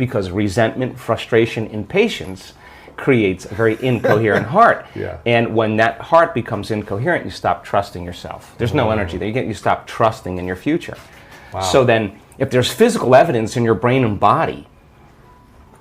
because resentment, frustration, impatience creates a very incoherent heart. Yeah. And when that heart becomes incoherent, you stop trusting yourself. There's no energy there. You stop trusting in your future. Wow. So then, if there's physical evidence in your brain and body,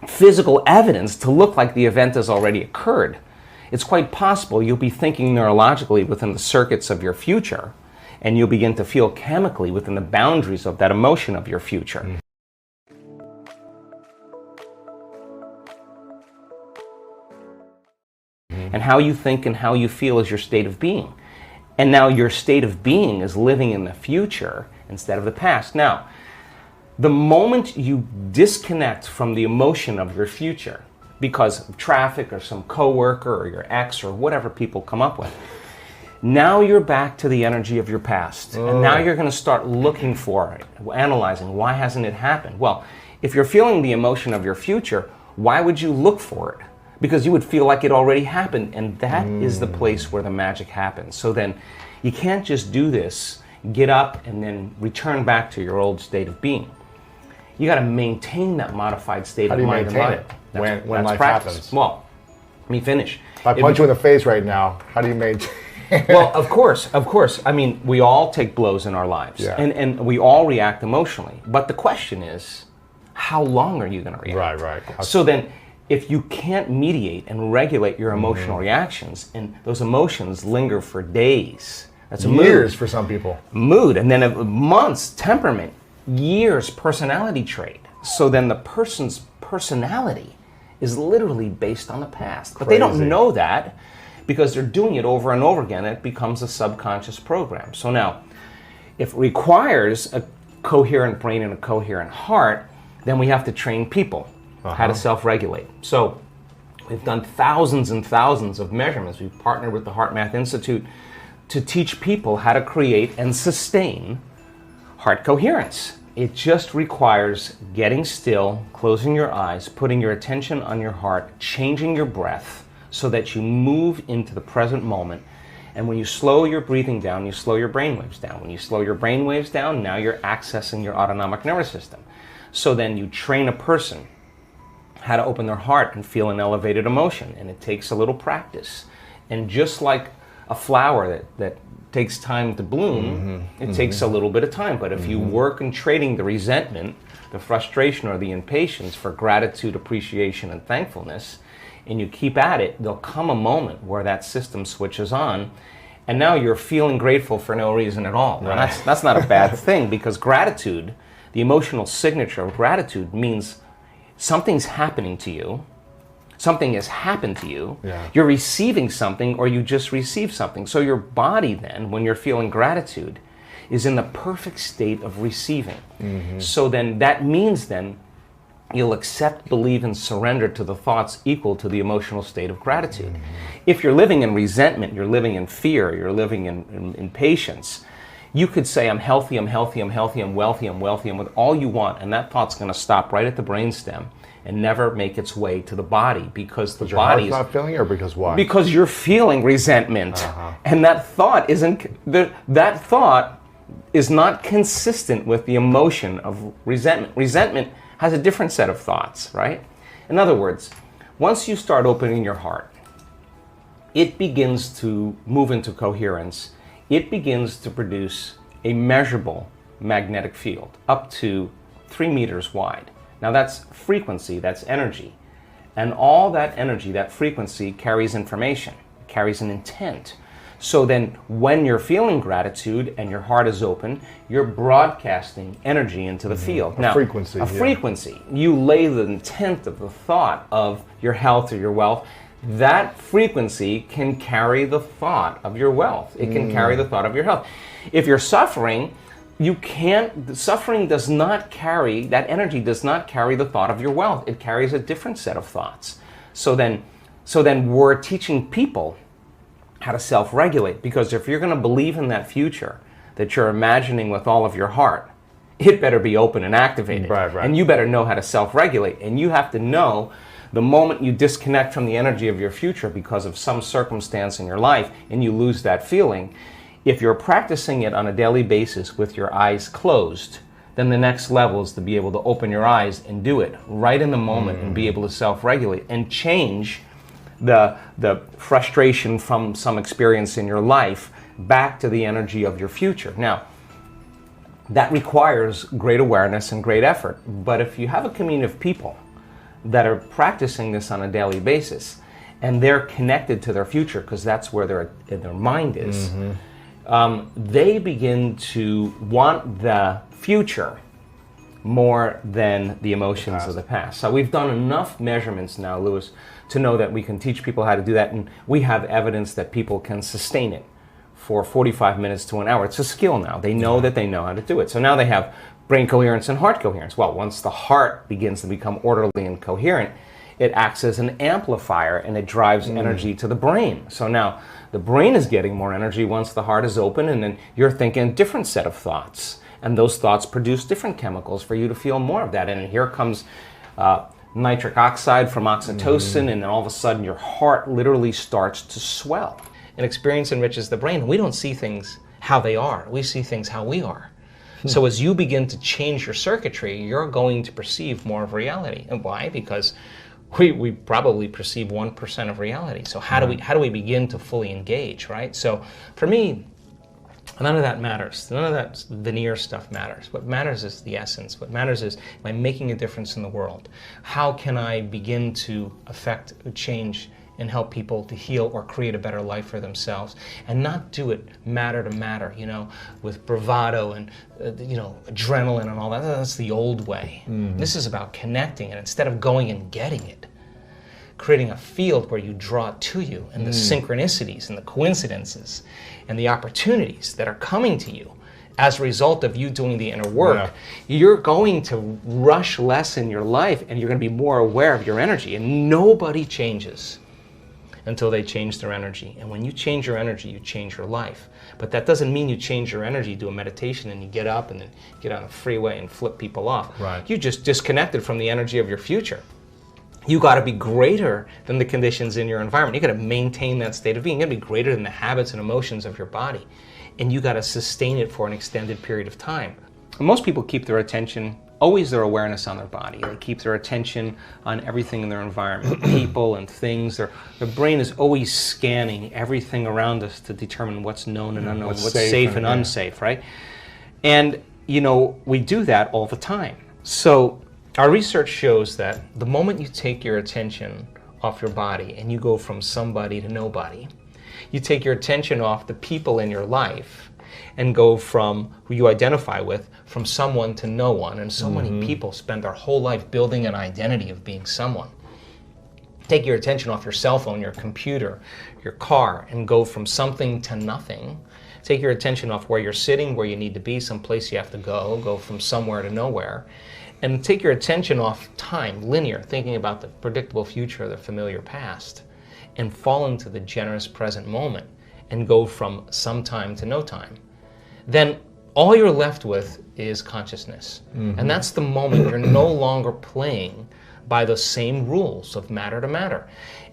physical evidence to look like the event has already occurred, it's quite possible you'll be thinking neurologically within the circuits of your future, and you'll begin to feel chemically within the boundaries of that emotion of your future. And how you think and how you feel is your state of being. And now your state of being is living in the future instead of the past. Now, the moment you disconnect from the emotion of your future because of traffic or some coworker or your ex or whatever people come up with, now you're back to the energy of your past. And now you're going to start looking for it, analyzing, why hasn't it happened? Well, if you're feeling the emotion of your future, why would you look for it? Because you would feel like it already happened, and that is the place where the magic happens. So then you can't just do this, get up, and then return back to your old state of being. You got to maintain that modified state of mind and body. When life happens? Well, let me finish. If I punch you in the face right now, how do you maintain? Well, of course. I mean, we all take blows in our lives, and we all react emotionally. But the question is, how long are you going to react? Right. So then, if you can't mediate and regulate your emotional reactions, and those emotions linger for days, that's a years for some people. Mood, and then months, temperament, years, personality trait. So then the person's personality is literally based on the past. But they don't know that because they're doing it over and over again, and it becomes a subconscious program. So now, if it requires a coherent brain and a coherent heart, then we have to train people how to self-regulate. So we've done thousands and thousands of measurements. We've partnered with the Heart Math Institute to teach people how to create and sustain heart coherence. It just requires getting still, closing your eyes, putting your attention on your heart, changing your breath so that you move into the present moment. And when you slow your breathing down, you slow your brain waves down. When you slow your brain waves down, now you're accessing your autonomic nervous system. So then you train a person how to open their heart and feel an elevated emotion, and it takes a little practice. And just like a flower that takes time to bloom, it takes a little bit of time. But if you work in trading the resentment, the frustration, or the impatience for gratitude, appreciation, and thankfulness, and you keep at it, there'll come a moment where that system switches on, and now you're feeling grateful for no reason at all. Right. Now that's not a bad thing, because gratitude, the emotional signature of gratitude, means something's happening to you, something has happened to you, you're receiving something, or you just received something. So your body then, when you're feeling gratitude, is in the perfect state of receiving. So then that means then you'll accept, believe, and surrender to the thoughts equal to the emotional state of gratitude. If you're living in resentment, you're living in fear, you're living in impatience, you could say, I'm healthy, I'm healthy, I'm healthy, I'm wealthy, I'm wealthy, and with all you want, and that thought's going to stop right at the brainstem and never make its way to the body, because the body's not feeling it, or because why? Because you're feeling resentment, and that thought is not consistent with the emotion of resentment. Resentment has a different set of thoughts, right? In other words, once you start opening your heart, it begins to move into coherence. It begins to produce a measurable magnetic field up to 3 meters wide. Now that's frequency, that's energy. And all that energy, that frequency, carries information, carries an intent. So then when you're feeling gratitude and your heart is open, you're broadcasting energy into the field. A frequency. A frequency. You lay the intent of the thought of your health or your wealth. That frequency can carry the thought of your wealth. It can carry the thought of your health. If you're suffering, suffering does not carry, that energy does not carry the thought of your wealth. It carries a different set of thoughts. So then we're teaching people how to self-regulate, because if you're going to believe in that future that you're imagining with all of your heart, it better be open and activated. Right. And you better know how to self-regulate. And you have to know the moment you disconnect from the energy of your future because of some circumstance in your life and you lose that feeling, if you're practicing it on a daily basis with your eyes closed, then the next level is to be able to open your eyes and do it right in the moment and be able to self-regulate and change the frustration from some experience in your life back to the energy of your future. Now, that requires great awareness and great effort. But if you have a community of people that are practicing this on a daily basis and they're connected to their future, because that's where their mind is, they begin to want the future more than the emotions of the past. So we've done enough measurements now, Louis, to know that we can teach people how to do that, and we have evidence that people can sustain it for 45 minutes to an hour. It's a skill now. They know that they know how to do it. So now they have brain coherence and heart coherence. Well, once the heart begins to become orderly and coherent, it acts as an amplifier and it drives energy to the brain. So now the brain is getting more energy once the heart is open, and then you're thinking a different set of thoughts. And those thoughts produce different chemicals for you to feel more of that. And here comes nitric oxide from oxytocin, and then all of a sudden your heart literally starts to swell. And experience enriches the brain. We don't see things how they are. We see things how we are. So as you begin to change your circuitry, you're going to perceive more of reality. And why? Because we probably perceive 1% of reality. So how do we begin to fully engage, right? So for me, none of that matters. None of that veneer stuff matters. What matters is the essence. What matters is, am I making a difference in the world? How can I begin to affect change and help people to heal or create a better life for themselves, and not do it matter to matter, with bravado and adrenaline and all that. That's the old way. This is about connecting, and instead of going and getting it, creating a field where you draw it to you, and the synchronicities and the coincidences and the opportunities that are coming to you as a result of you doing the inner work, you're going to rush less in your life, and you're going to be more aware of your energy. And nobody changes until they change their energy. And when you change your energy, you change your life. But that doesn't mean you change your energy, do a meditation, and you get up and then get on a freeway and flip people off. Right. You just disconnected from the energy of your future. You got to be greater than the conditions in your environment. You got to maintain that state of being. You got to be greater than the habits and emotions of your body. And you got to sustain it for an extended period of time. Most people keep their attention, always their awareness on their body. They keep their attention on everything in their environment, people and things. Their brain is always scanning everything around us to determine what's known and unknown, what's safe and unsafe, right? And, we do that all the time. So our research shows that the moment you take your attention off your body and you go from somebody to nobody, you take your attention off the people in your life and go from who you identify with, from someone to no one. And so many people spend their whole life building an identity of being someone. Take your attention off your cell phone, your computer, your car, and go from something to nothing. Take your attention off where you're sitting, where you need to be, someplace you have to go from somewhere to nowhere. And take your attention off time, linear, thinking about the predictable future or the familiar past, and fall into the generous present moment and go from some time to no time. Then all you're left with is consciousness. And that's the moment you're no longer playing by the same rules of matter to matter.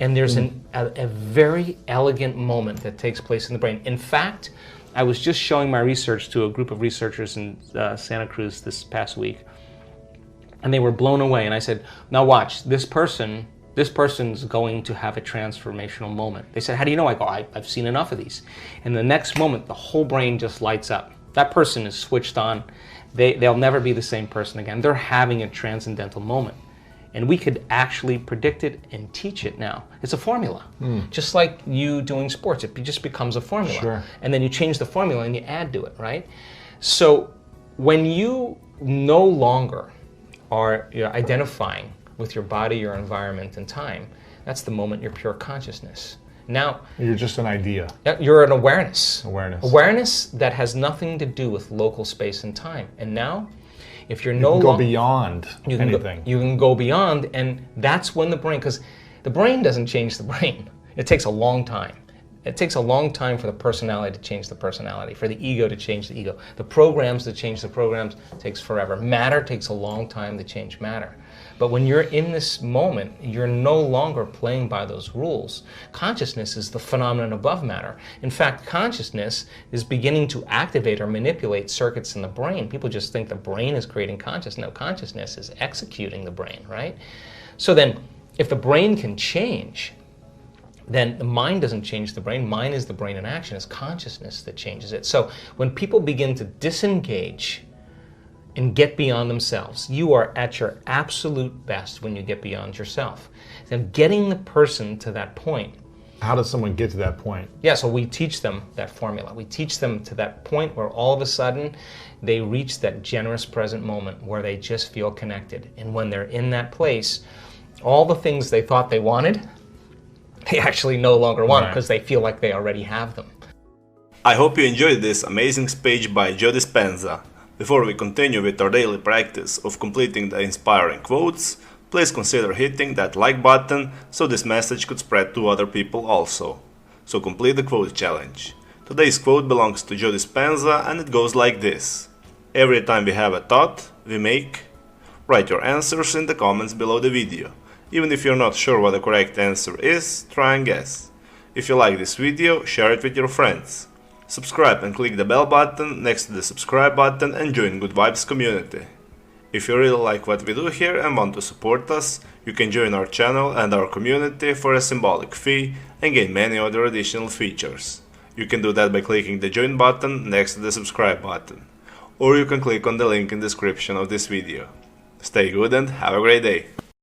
And there's a very elegant moment that takes place in the brain. In fact, I was just showing my research to a group of researchers in Santa Cruz this past week, and they were blown away. And I said, now watch, this person's going to have a transformational moment. They said, how do you know? I go, I've seen enough of these. And the next moment, the whole brain just lights up. That person is switched on. They'll never be the same person again. They're having a transcendental moment. And we could actually predict it and teach it now. It's a formula. Just like you doing sports, it just becomes a formula. Sure. And then you change the formula and you add to it, right? So when you no longer are identifying with your body, your environment, and time, that's the moment you're pure consciousness. Now, you're just an idea. You're an awareness. Awareness that has nothing to do with local space and time. And now, if you're you no can go longer beyond anything. You can go beyond, and that's when the brain, because the brain doesn't change the brain. It takes a long time. It takes a long time for the personality to change the personality, for the ego to change the ego. The programs to change the programs takes forever. Matter takes a long time to change matter. But when you're in this moment, you're no longer playing by those rules. Consciousness is the phenomenon above matter. In fact, consciousness is beginning to activate or manipulate circuits in the brain. People just think the brain is creating consciousness. No, consciousness is executing the brain, right? So then, if the brain can change, then the mind doesn't change the brain. Mind is the brain in action. It's consciousness that changes it. So when people begin to disengage and get beyond themselves, you are at your absolute best when you get beyond yourself. Then getting the person to that point. How does someone get to that point? Yeah, so we teach them that formula. We teach them to that point where all of a sudden they reach that generous present moment where they just feel connected. And when they're in that place, all the things they thought they wanted, they actually no longer want because they feel like they already have them. I hope you enjoyed this amazing speech by Joe Dispenza. Before we continue with our daily practice of completing the inspiring quotes, please consider hitting that like button so this message could spread to other people also. So complete the quote challenge. Today's quote belongs to Joe Dispenza and it goes like this. Every time we have a thought, we make. Write your answers in the comments below the video. Even if you're not sure what the correct answer is, try and guess. If you like this video, share it with your friends. Subscribe and click the bell button next to the subscribe button and join Good Vibes community. If you really like what we do here and want to support us, you can join our channel and our community for a symbolic fee and gain many other additional features. You can do that by clicking the join button next to the subscribe button. Or you can click on the link in the description of this video. Stay good and have a great day!